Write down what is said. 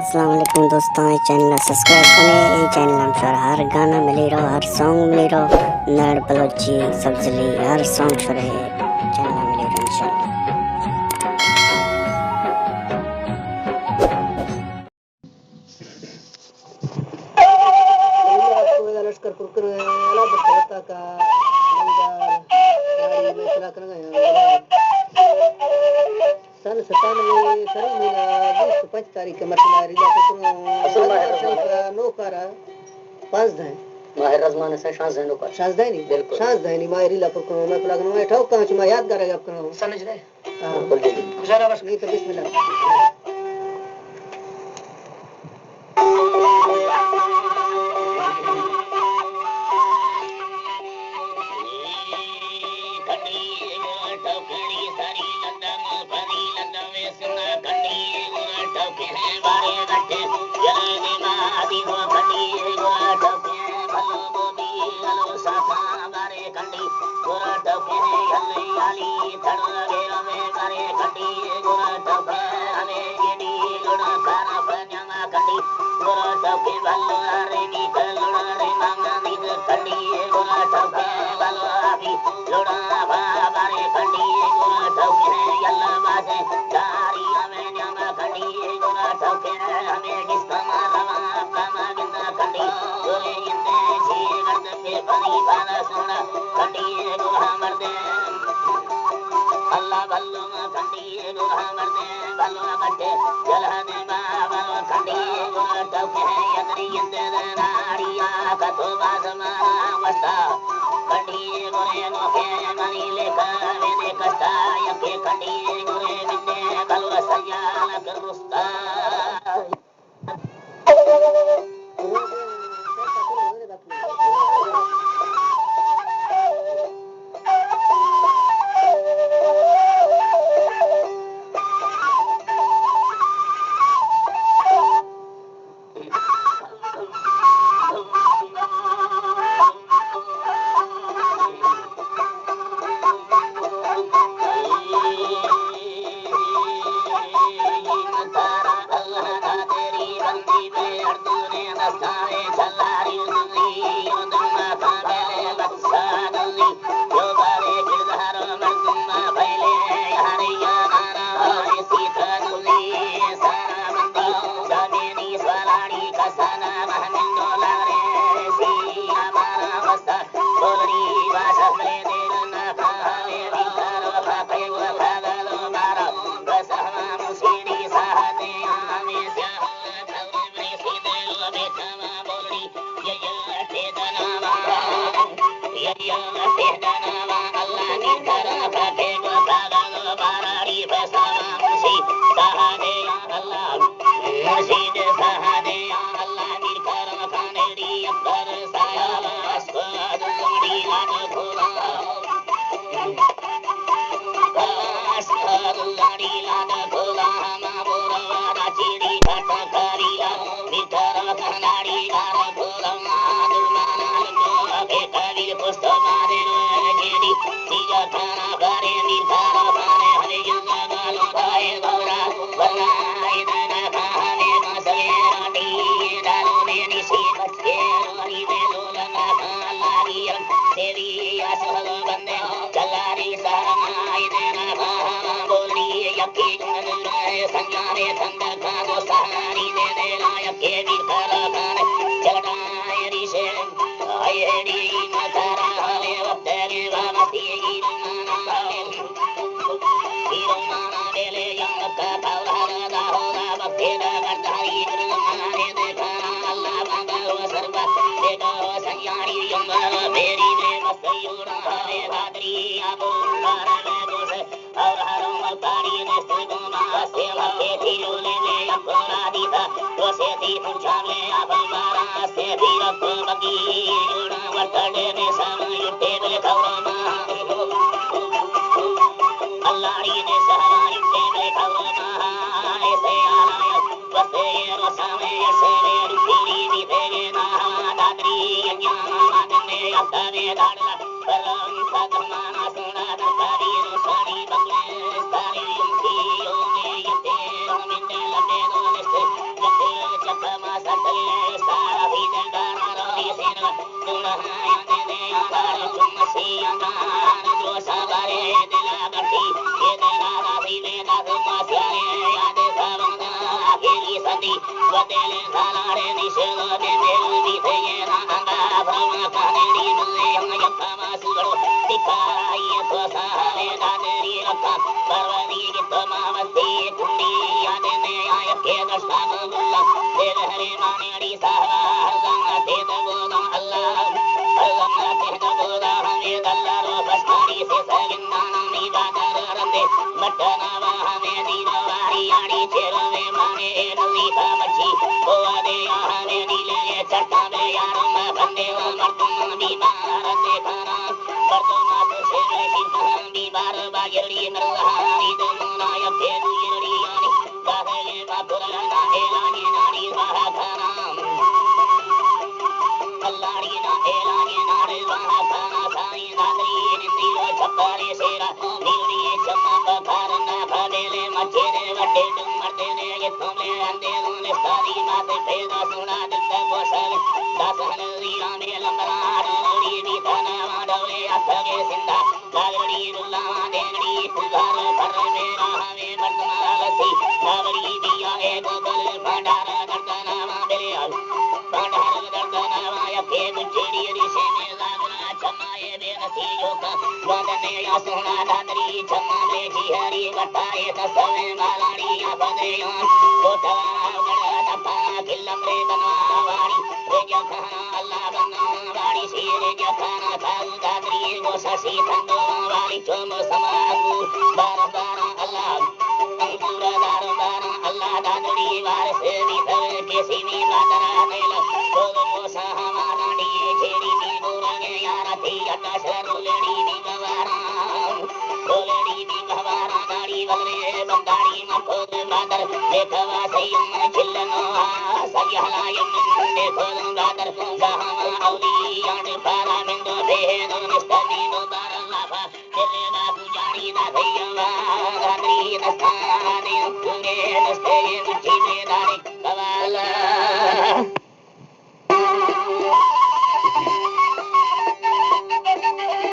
अस्सलाम वालेकुम दोस्तों, ये चैनल सब्सक्राइब करें। ये चैनल हम सर हर गाना मिली रहो, हर सॉन्ग मिली रहो, नर बलोची सब्जली हर सॉन्ग सर है चैनल मिली रहो इंशाल्लाह। लश्कर कुरकुर अला बता का मंगाल नारी में चला कर गए सन 97 सरी मिला 25 तारीख के मरना रिला कुरकुर नो करा 5 दिन माहिर रजमान से शाज देनो का शाज देनी बिल्कुल शाज देनी माहिर रिला कुरकुर मैं लगन में ठोक कांच में याद करेगा आपको समझ रहे हां गुजारा बस नहीं तो बिस्मिल्लाह Thank you.